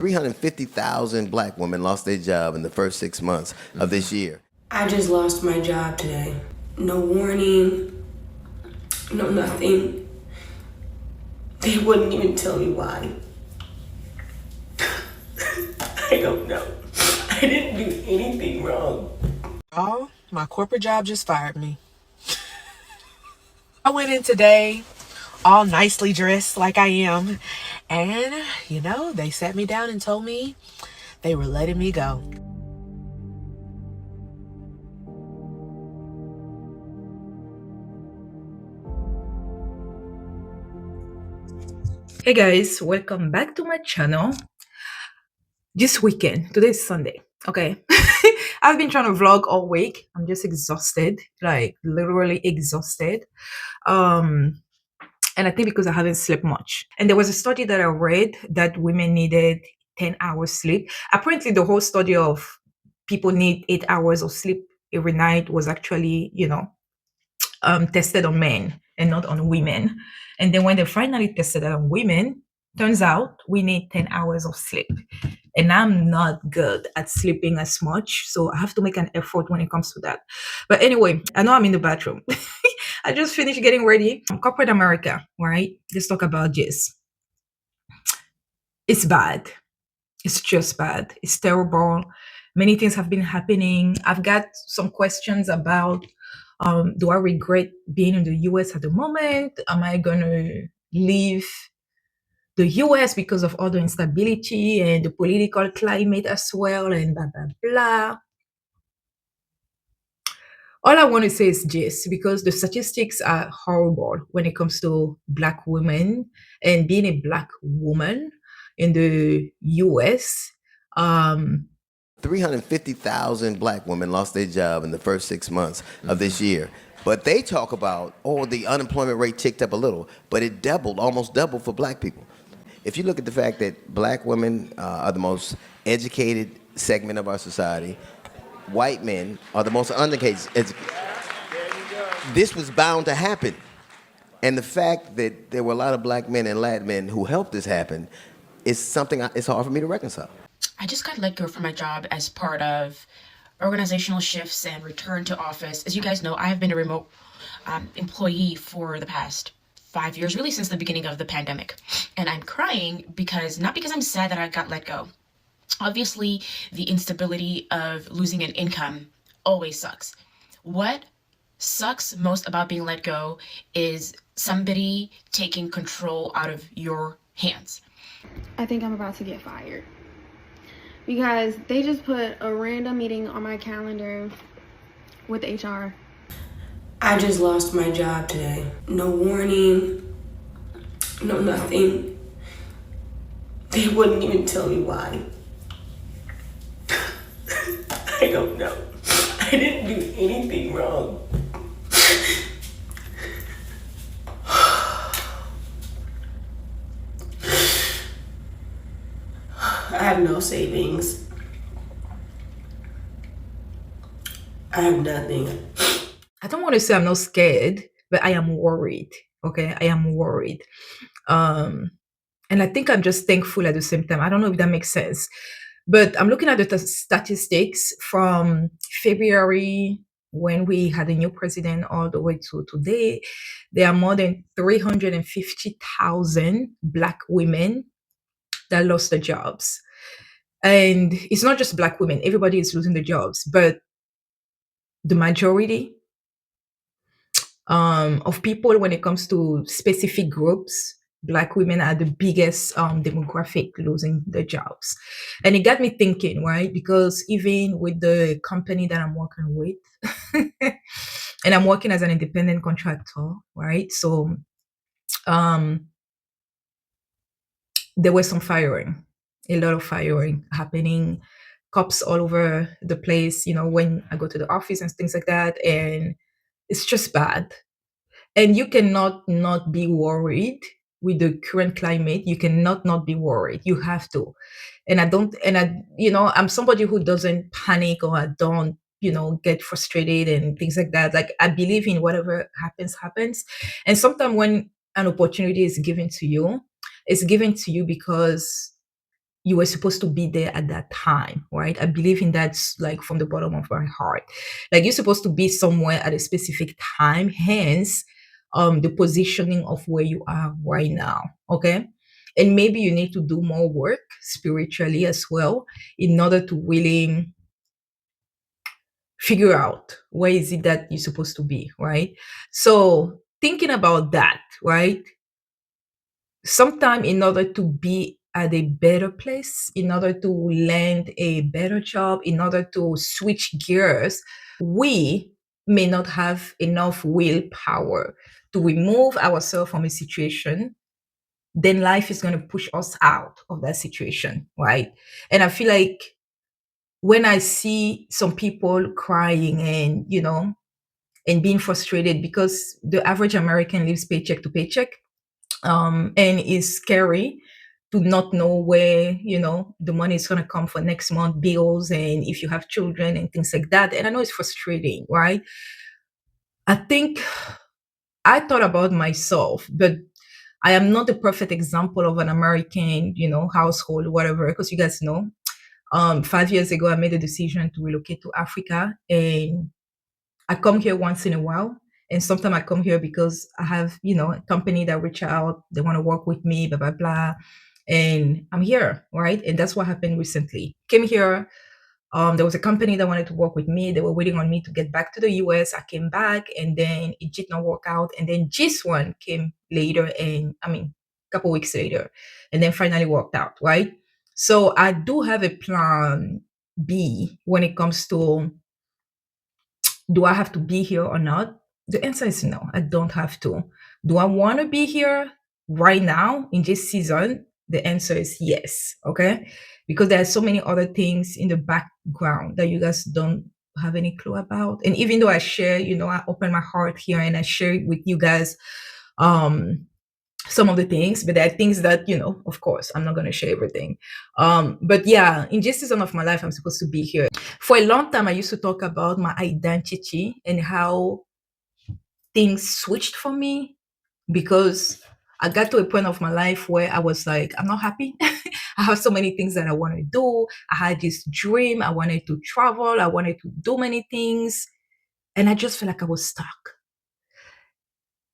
350,000 black women lost their job in the first 6 months of this year. I just lost my job today. No warning, no nothing. They wouldn't even tell me why. I don't know. I didn't do anything wrong. Oh, my corporate job just fired me. I went in today all nicely dressed like I am, and they sat me down and told me they were letting me go. Hey guys, welcome back to my channel. This weekend, today is Sunday, okay? I've been trying to vlog all week. I'm just exhausted, like literally exhausted. And I think because I haven't slept much. And there was a study that I read that women needed 10 hours sleep. Apparently the whole study of people need 8 hours of sleep every night was actually, tested on men and not on women. And then when they finally tested it on women, turns out we need 10 hours of sleep. And I'm not good at sleeping as much, so I have to make an effort when it comes to that. But anyway, I know I'm in the bathroom. I just finished getting ready. Corporate America, right? Let's talk about this. It's bad. It's just bad. It's terrible. Many things have been happening. I've got some questions about do I regret being in the US at the moment? Am I going to leave the US because of all the instability and the political climate as well, and blah, blah, blah? All I want to say is this, because the statistics are horrible when it comes to Black women and being a Black woman in the US. 350,000 black women lost their job in the first 6 months of this year. But they talk about, the unemployment rate ticked up a little, but it doubled, almost doubled for black people. If you look at the fact that black women are the most educated segment of our society, white men are the most uneducated. This was bound to happen. And the fact that there were a lot of black men and Latin men who helped this happen is something it's hard for me to reconcile. I just got let go from my job as part of organizational shifts and return to office. As you guys know, I have been a remote employee for the past 5 years, really since the beginning of the pandemic. And I'm crying not because I'm sad that I got let go. Obviously, the instability of losing an income always sucks. What sucks most about being let go is somebody taking control out of your hands. I think I'm about to get fired because they just put a random meeting on my calendar with HR. I just lost my job today. No warning, no nothing. They wouldn't even tell me why. I don't know. I didn't do anything wrong. I have no savings. I have nothing. I don't want to say I'm not scared, but I am worried. Okay, I am worried. And I think I'm just thankful at the same time. I don't know if that makes sense. But I'm looking at the statistics from February when we had a new president all the way to today. There are more than 350,000 Black women that lost their jobs. And it's not just Black women, everybody is losing their jobs, but the majority of people, when it comes to specific groups, Black women are the biggest demographic losing their jobs. And it got me thinking, right? Because even with the company that I'm working with, and I'm working as an independent contractor, right? So there was some firing, a lot of firing happening, cops all over the place, when I go to the office and things like that. And it's just bad. And you cannot not be worried with the current climate. You cannot not be worried. You have to. And I'm somebody who doesn't panic, or I don't, get frustrated and things like that. Like, I believe in whatever happens. And sometimes when an opportunity is given to you, it's given to you because you were supposed to be there at that time, right? I believe in that like from the bottom of my heart. Like you're supposed to be somewhere at a specific time, hence the positioning of where you are right now. Okay. And maybe you need to do more work spiritually as well in order to really figure out where is it that you're supposed to be, right? So thinking about that, right? Sometime in order to be at a better place, in order to land a better job, in order to switch gears, we may not have enough willpower to remove ourselves from a situation. Then life is going to push us out of that situation, right? And I feel like when I see some people crying and, and being frustrated because the average American lives paycheck to paycheck, and it's scary to not know where the money is going to come for next month bills, and if you have children and things like that. And I know it's frustrating, right? I think I thought about myself, but I am not the perfect example of an American household, whatever, because you guys know 5 years ago I made a decision to relocate to Africa, and I come here once in a while. And sometimes I come here because I have, a company that reach out, they want to work with me, blah, blah, blah. And I'm here, right? And that's what happened recently. Came here. There was a company that wanted to work with me. They were waiting on me to get back to the US. I came back and then it did not work out. And then this one came later, and a couple weeks later, and then finally worked out, right? So I do have a plan B when it comes to, do I have to be here or not? The answer is no, I don't have to. Do I want to be here right now in this season? The answer is yes. Okay. Because there are so many other things in the background that you guys don't have any clue about. And even though I share, I open my heart here and I share it with you guys, some of the things, but there are things that, of course, I'm not going to share everything. But yeah, in this season of my life, I'm supposed to be here. For a long time, I used to talk about my identity and how things switched for me, because I got to a point of my life where I was like, I'm not happy. I have so many things that I want to do. I had this dream. I wanted to travel. I wanted to do many things. And I just felt like I was stuck.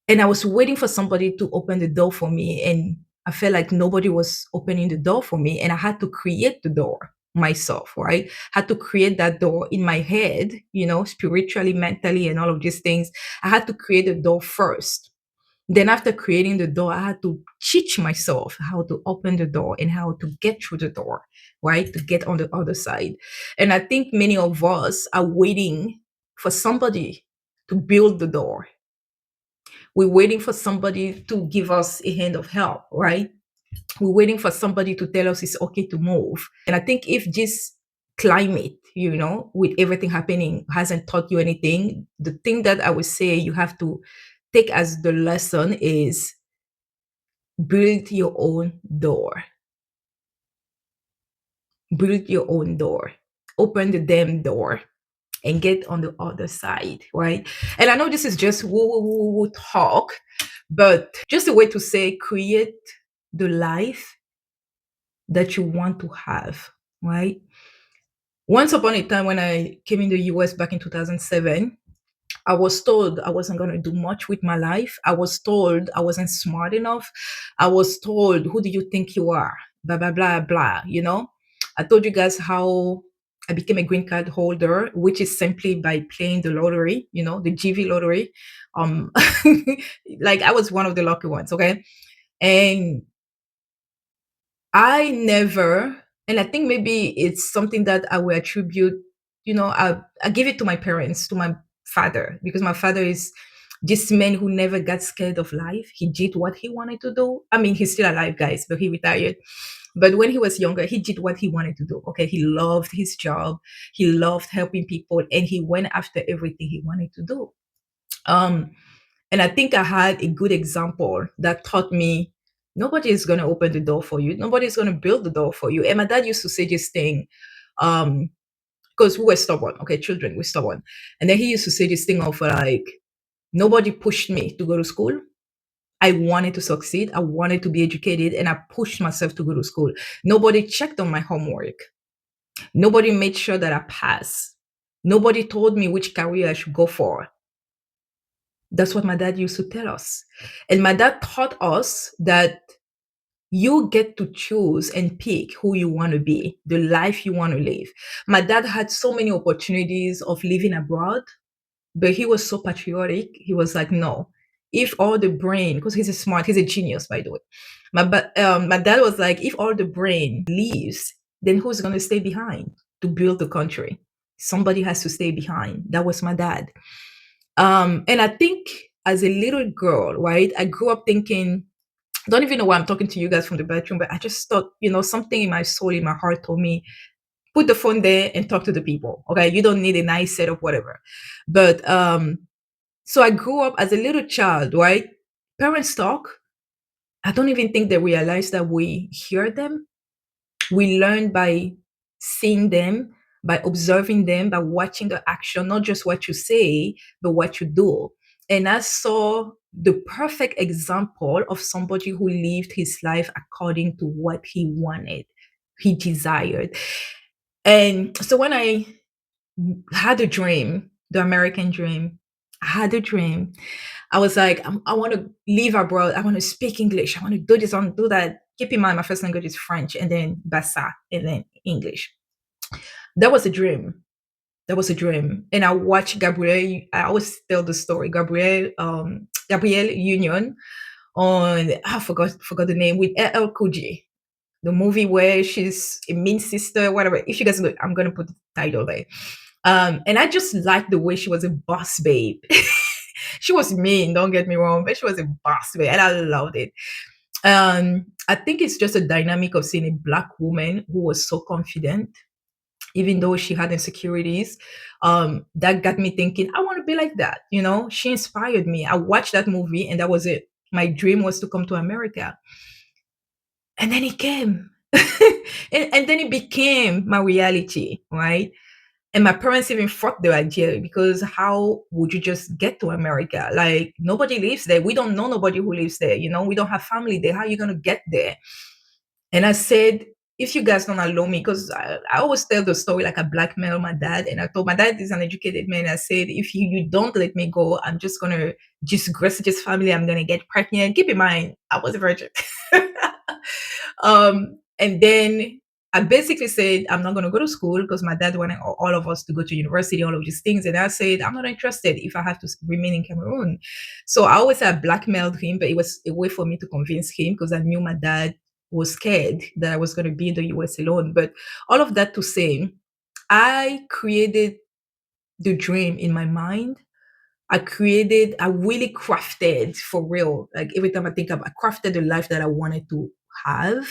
And I was waiting for somebody to open the door for me. And I felt like nobody was opening the door for me. And I had to create the door myself, right? Had to create that door in my head, spiritually, mentally, and all of these things. I had to create the door first. Then after creating the door, I had to teach myself how to open the door and how to get through the door, right? To get on the other side. And I think many of us are waiting for somebody to build the door. We're waiting for somebody to give us a hand of help, right? We're waiting for somebody to tell us it's okay to move. And I think if this climate, with everything happening, hasn't taught you anything, the thing that I would say you have to take as the lesson is build your own door. Build your own door. Open the damn door and get on the other side, right? And I know this is just woo talk, but just a way to say create the life that you want to have, right? Once upon a time when I came in the US back in 2007, I was told I wasn't going to do much with my life. I was told I wasn't smart enough. I was told, who do you think you are? Blah, blah, blah, blah. I told you guys how I became a green card holder, which is simply by playing the lottery, the GV lottery. Like I was one of the lucky ones. Okay. And I never, and I think maybe it's something that I will attribute, I give it to my parents, to my father, because my father is this man who never got scared of life. He did what he wanted to do. I mean, he's still alive, guys, but he retired. But when he was younger, he did what he wanted to do. Okay. He loved his job. He loved helping people, and he went after everything he wanted to do. And I think I had a good example that taught me nobody is going to open the door for you. Nobody is going to build the door for you. And my dad used to say this thing, because we were stubborn. Okay, children, we're stubborn. And then he used to say this thing of like, nobody pushed me to go to school. I wanted to succeed. I wanted to be educated, and I pushed myself to go to school. Nobody checked on my homework. Nobody made sure that I passed. Nobody told me which career I should go for. That's what my dad used to tell us. And my dad taught us that you get to choose and pick who you want to be, the life you want to live. My dad had so many opportunities of living abroad, but he was so patriotic. He was like, no, if all the brain, because he's a genius, by the way. My dad was like, if all the brain leaves, then who's going to stay behind to build the country? Somebody has to stay behind. That was my dad. And I think as a little girl, right, I grew up thinking, don't even know why I'm talking to you guys from the bedroom, but I just thought, something in my soul, in my heart told me, put the phone there and talk to the people. Okay. You don't need a nice setup, whatever. But so I grew up as a little child, right? Parents talk. I don't even think they realize that we hear them. We learn by seeing them, by observing them, by watching the action, not just what you say, but what you do. And I saw the perfect example of somebody who lived his life according to what he wanted, he desired. And so when I had a dream, the American dream, I had a dream. I was like, I want to live abroad. I want to speak English. I want to do this, I want to do that. Keep in mind, my first language is French, and then Bassa, and then English. That was a dream. That was a dream. And I watched Gabrielle. I always tell the story. Gabrielle Union on, I forgot the name, with LL Cool J. The movie where she's a mean sister, whatever. If you guys know, I'm gonna put the title there. And I just liked the way she was a boss babe. She was mean, don't get me wrong, but she was a boss babe, and I loved it. I think it's just a dynamic of seeing a Black woman who was so confident, even though she had insecurities. That got me thinking, I want to be like that. She inspired me. I watched that movie, and that was it. My dream was to come to America. And then it came. and then it became my reality, right? And my parents even fought the idea, because how would you just get to America? Like, nobody lives there. We don't know nobody who lives there. We don't have family there. How are you going to get there? And I said, if you guys don't allow me, because I always tell the story like I blackmailed my dad. And I told my dad is an educated man. I said, if you don't let me go, I'm just going to disgrace this family. I'm going to get pregnant. Keep in mind, I was a virgin. And then I basically said, I'm not going to go to school, because my dad wanted all of us to go to university, all of these things. And I said, I'm not interested if I have to remain in Cameroon. So I always had blackmailed him, but it was a way for me to convince him, because I knew my dad was scared that I was going to be in the US alone. But all of that to say, I created the dream in my mind. I really crafted, for real. Like, every time I think I crafted the life that I wanted to have.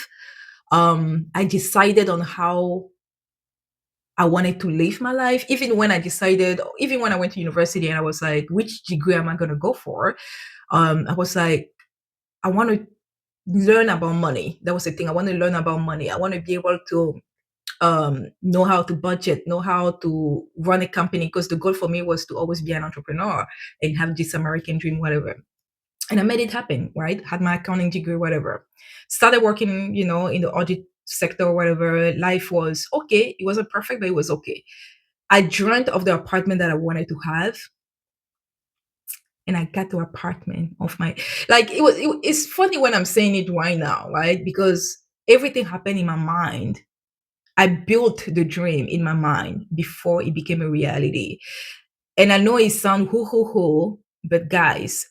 I decided on how I wanted to live my life. Even when I went to university and I was like, which degree am I going to go for? I was like, I want to learn about money. That was the thing. I want to learn about money. I want to be able to know how to budget, know how to run a company, because the goal for me was to always be an entrepreneur and have this American dream, whatever. And I made it happen, right? Had my accounting degree, whatever. Started working, in the audit sector, whatever. Life was okay. It wasn't perfect, but it was okay. I dreamt of the apartment that I wanted to have. And I got the apartment of my, like, it's funny when I'm saying it right now, right? Because everything happened in my mind. I built the dream in my mind before it became a reality. And I know it sounds hoo, but guys,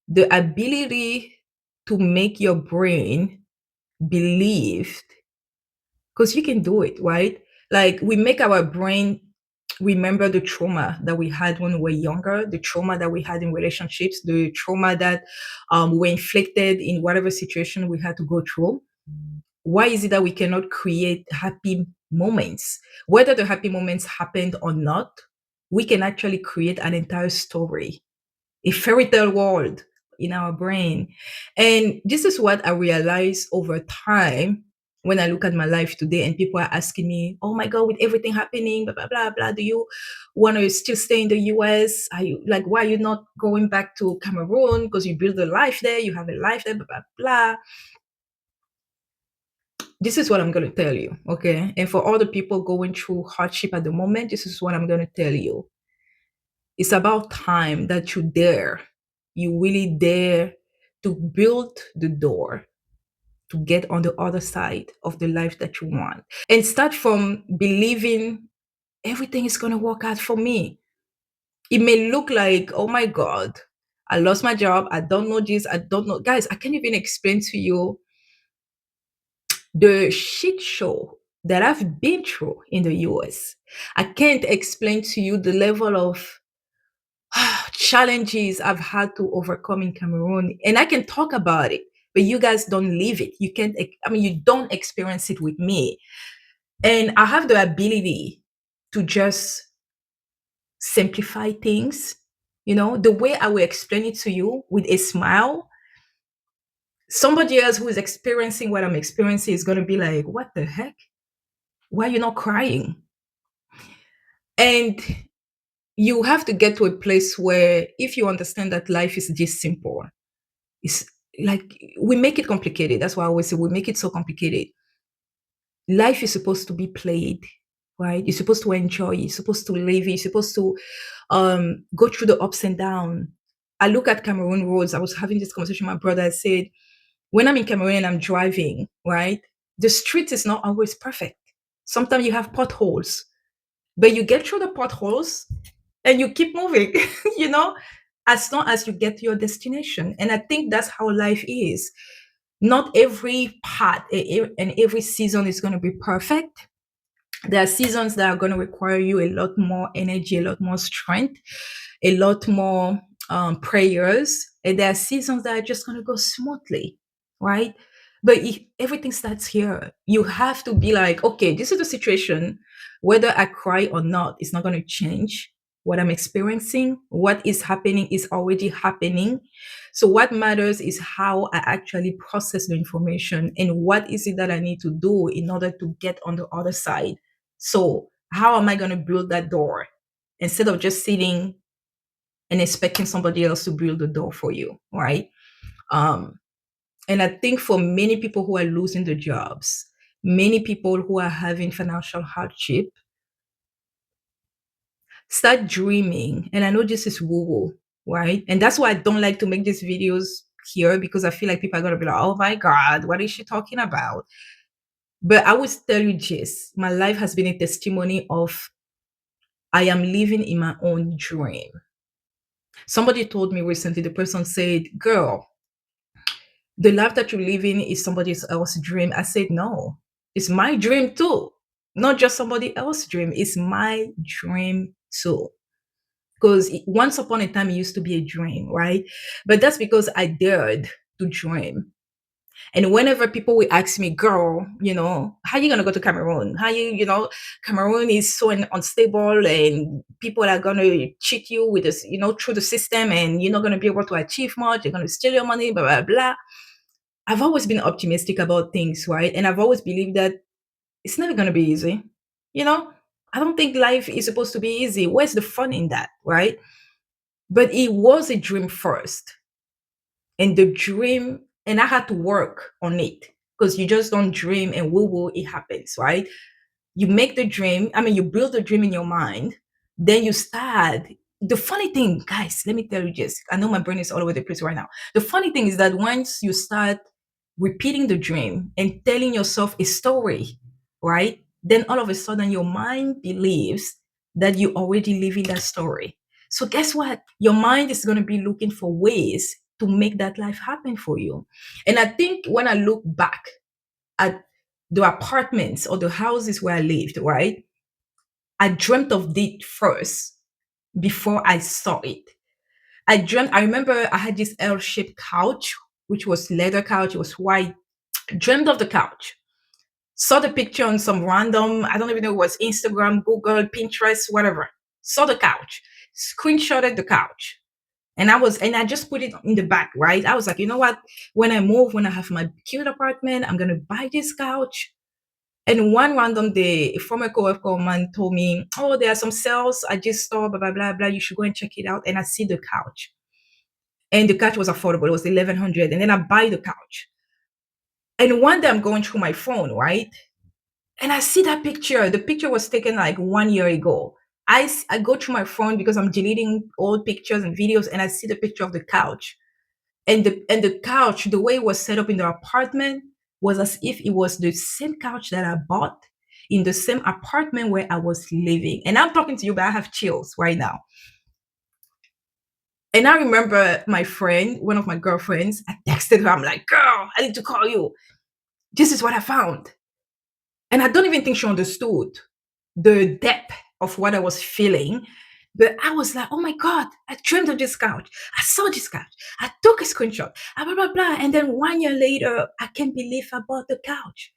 the ability to make your brain believe, because you can do it, right? Like, we make our brain remember the trauma that we had when we were younger, the trauma that we had in relationships, the trauma that we were inflicted in whatever situation we had to go through. Why is it that we cannot create happy moments? Whether the happy moments happened or not, we can actually create an entire story, a fairy tale world in our brain. And this is what I realized over time when I look at my life today and people are asking me, oh my God, with everything happening, blah, blah, blah, blah, do you want to still stay in the US? Are you like, why are you not going back to Cameroon? Because you build a life there, you have a life there, blah, blah, blah. This is what I'm going to tell you, okay? And for all the people going through hardship at the moment, this is what I'm going to tell you. It's about time that you really dare to build the door to get on the other side of the life that you want. And start from believing everything is going to work out for me. It may look like, oh my God, I lost my job. I don't know this. I don't know. Guys, I can't even explain to you the shit show that I've been through in the US. I can't explain to you the level of challenges I've had to overcome in Cameroon. And I can talk about it, but you guys don't live it. You can't, I mean, you don't experience it with me. And I have the ability to just simplify things, the way I will explain it to you with a smile. Somebody else who is experiencing what I'm experiencing is going to be like, what the heck? Why are you not crying? And you have to get to a place where if you understand that life is this simple, it's like we make it complicated. That's why I always say we make it so complicated. Life is supposed to be played, right? You're supposed to enjoy it. You're supposed to live it. You're supposed to go through the ups and downs. I look at Cameroon roads. I was having this conversation with my brother. I said, when I'm in Cameroon and I'm driving, right, the street is not always perfect. Sometimes you have potholes, but you get through the potholes and you keep moving, as long as you get to your destination. And I think that's how life is. Not every part and every season is going to be perfect. There are seasons that are going to require you a lot more energy, a lot more strength, a lot more prayers. And there are seasons that are just going to go smoothly, right? But if everything starts here, you have to be like, okay, this is the situation. Whether I cry or not, it's not going to change what I'm experiencing. What is happening is already happening. So what matters is how I actually process the information and what is it that I need to do in order to get on the other side. So how am I going to build that door instead of just sitting and expecting somebody else to build the door for you, right? And I think for many people who are losing their jobs, many people who are having financial hardship, start dreaming. And I know this is woo-woo, right? And that's why I don't like to make these videos here, because I feel like people are going to be like, oh my God, what is she talking about? But I would tell you this, my life has been a testimony of I am living in my own dream. Somebody told me recently, the person said, girl, the life that you live in is somebody else's dream. I said, no, it's my dream too. Not just somebody else's dream. It's my dream too. Because once upon a time, it used to be a dream, right? But that's because I dared to dream. And whenever people will ask me, girl, how are you going to go to Cameroon? Cameroon is so unstable and people are going to cheat you with this, through the system, and you're not going to be able to achieve much. They're going to steal your money, blah, blah, blah. I've always been optimistic about things, right? And I've always believed that it's never going to be easy. I don't think life is supposed to be easy. Where's the fun in that, right? But it was a dream first. And the dream, and I had to work on it, because you just don't dream and woo-woo, it happens, right? You make the dream, you build the dream in your mind, then you start. The funny thing, guys, let me tell you this. I know my brain is all over the place right now. The funny thing is that once you start repeating the dream and telling yourself a story, right? Then all of a sudden your mind believes that you already live in that story. So guess what? Your mind is going to be looking for ways to make that life happen for you. And I think when I look back at the apartments or the houses where I lived, right? I dreamt of it first before I saw it. I remember I had this L-shaped couch, which was leather couch. It was white. Dreamt of the couch. Saw the picture on some random, I don't even know, it was Instagram, Google, Pinterest, whatever. Saw the couch, screenshotted the couch. And I just put it in the back, right? I was like, you know what? When I move, when I have my cute apartment, I'm going to buy this couch. And one random day, a former coworker of mine told me, "Oh, there are some sales I just saw, blah blah blah blah. You should go and check it out." And I see the couch, and the couch was affordable. It was 1,100, and then I buy the couch. And one day I'm going through my phone, right? And I see that picture. The picture was taken like 1 year ago. I go through my phone because I'm deleting old pictures and videos, and I see the picture of the couch. And the couch, the way it was set up in the apartment, was as if it was the same couch that I bought in the same apartment where I was living. And I'm talking to you, but I have chills right now. And I remember my friend, one of my girlfriends, I texted her. I'm like, "Girl, I need to call you. This is what I found." And I don't even think she understood the depth of what I was feeling. But I was like, "Oh my God, I dreamed of this couch. I saw this couch. I took a screenshot, blah, blah, blah." And then 1 year later, I can't believe I bought the couch.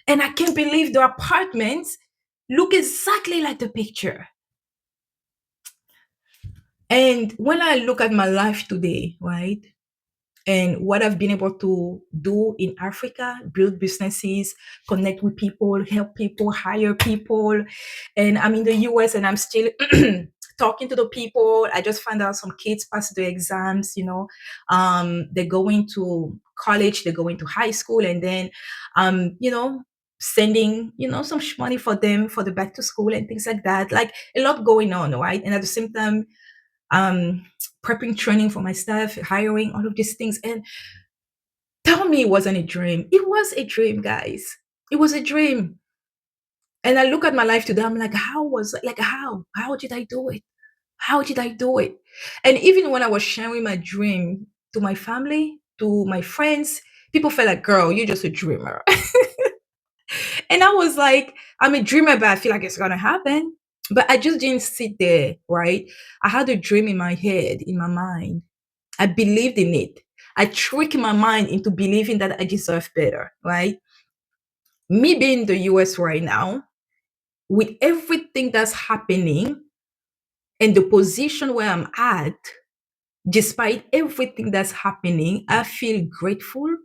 And I can't believe the apartments look exactly like the picture. And when I look at my life today, right, and what I've been able to do in Africa, build businesses, connect with people, help people, hire people. And I'm in the US and I'm still talking to the people. I just found out some kids passed the exams, they're going to college, they're going to high school, and then, sending, some money for them for the back to school and things like that. Like a lot going on, right? And at the same time, prepping training for my staff, hiring, all of these things. And tell me it wasn't a dream. It was a dream, guys. It was a dream. And I look at my life today, I'm like, how did I do it? How did I do it? And even when I was sharing my dream to my family, to my friends, people felt like, "Girl, you're just a dreamer." And I was like, I'm a dreamer, but I feel like it's gonna happen. But I just didn't sit there, right? I had a dream in my head, in my mind. I believed in it. I tricked my mind into believing that I deserve better, right? Me being in the US right now, with everything that's happening and the position where I'm at, despite everything that's happening, I feel grateful.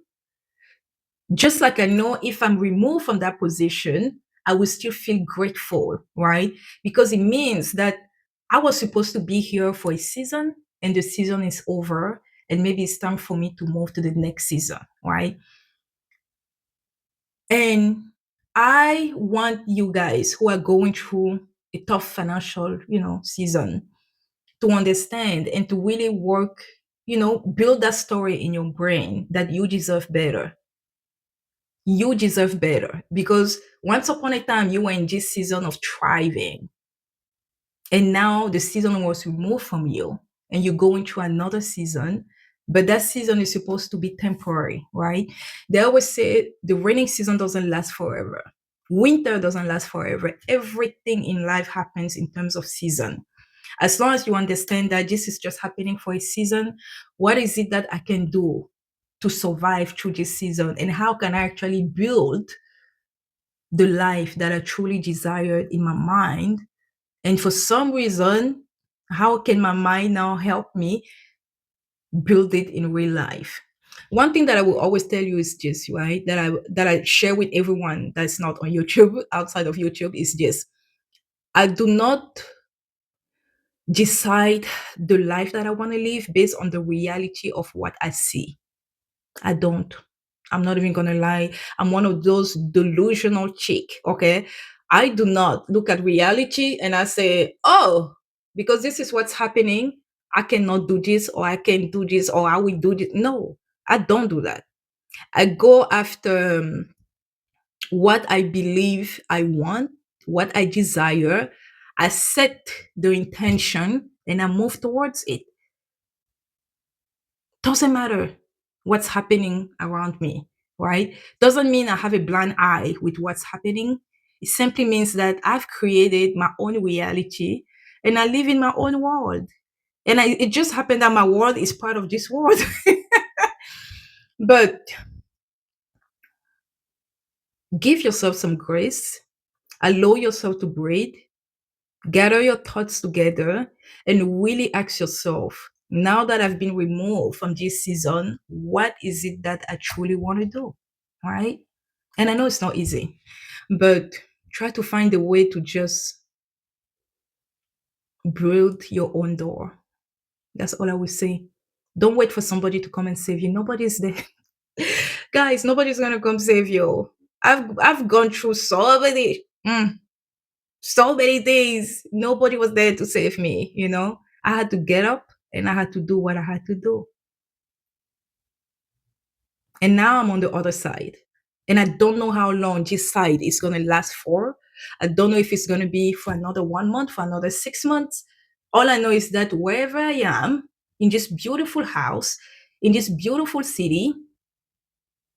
Just like I know if I'm removed from that position, I will still feel grateful, right? Because it means that I was supposed to be here for a season and the season is over, and maybe it's time for me to move to the next season, right? And I want you guys who are going through a tough financial, season, to understand and to really work, build that story in your brain that you deserve better. You deserve better, because once upon a time you were in this season of thriving, and now the season was removed from you and you're going through another season. But that season is supposed to be temporary, right? They always say the rainy season doesn't last forever. Winter doesn't last forever. Everything in life happens in terms of season. As long as you understand that this is just happening for a season, what is it that I can do to survive through this season? And how can I actually build the life that I truly desired in my mind? And for some reason, how can my mind now help me build it in real life? One thing that I will always tell you is this, right? That I share with everyone that's not on YouTube, outside of YouTube, is this. I do not decide the life that I want to live based on the reality of what I see. I don't. I'm not even gonna lie. I'm one of those delusional chick, okay? I do not look at reality and I say, "Oh, because this is what's happening, I cannot do this, or I can do this, or I will do this." No, I don't do that. I go after what I believe I want, what I desire. I set the intention and I move towards it. Doesn't matter what's happening around me, right? Doesn't mean I have a blind eye with what's happening. It simply means that I've created my own reality and I live in my own world. And it just happened that my world is part of this world. But give yourself some grace, allow yourself to breathe, gather your thoughts together, and really ask yourself, now that I've been removed from this season, what is it that I truly want to do? Right? And I know it's not easy, But try to find a way to just build your own door. That's all I would say. Don't wait for somebody to come and save you. Nobody's there. Guys, nobody's gonna come save you. I've gone through so many days. Nobody was there to save me, you know. I had to get up and I had to do what I had to do. And now I'm on the other side. And I don't know how long this side is going to last for. I don't know if it's going to be for another 1 month, for another 6 months. All I know is that wherever I am, in this beautiful house, in this beautiful city,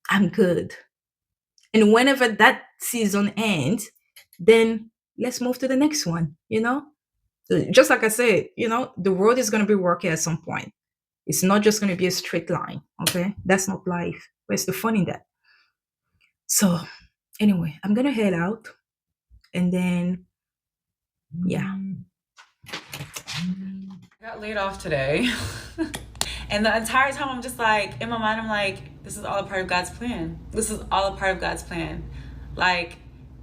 I'm good. And whenever that season ends, then let's move to the next one, you know? Just like I said, you know, the road is going to be rocky at some point. It's not just going to be a straight line, okay? That's not life. Where's the fun in that? So anyway, I'm going to head out and then, yeah. I got laid off today. And the entire time I'm just like, in my mind, I'm like, this is all a part of God's plan. This is all a part of God's plan. Like,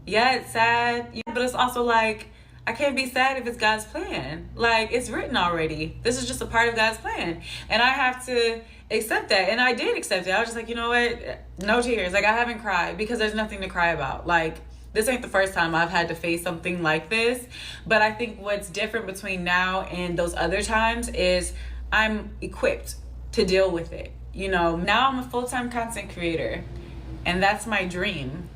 yeah, it's sad, but it's also like, I can't be sad if it's God's plan. Like, it's written already. This is just a part of God's plan. And I have to accept that. And I did accept it. I was just like, you know what? No tears. Like, I haven't cried because there's nothing to cry about. Like, this ain't the first time I've had to face something like this. But I think what's different between now and those other times is I'm equipped to deal with it. You know, now I'm a full-time content creator. And that's my dream.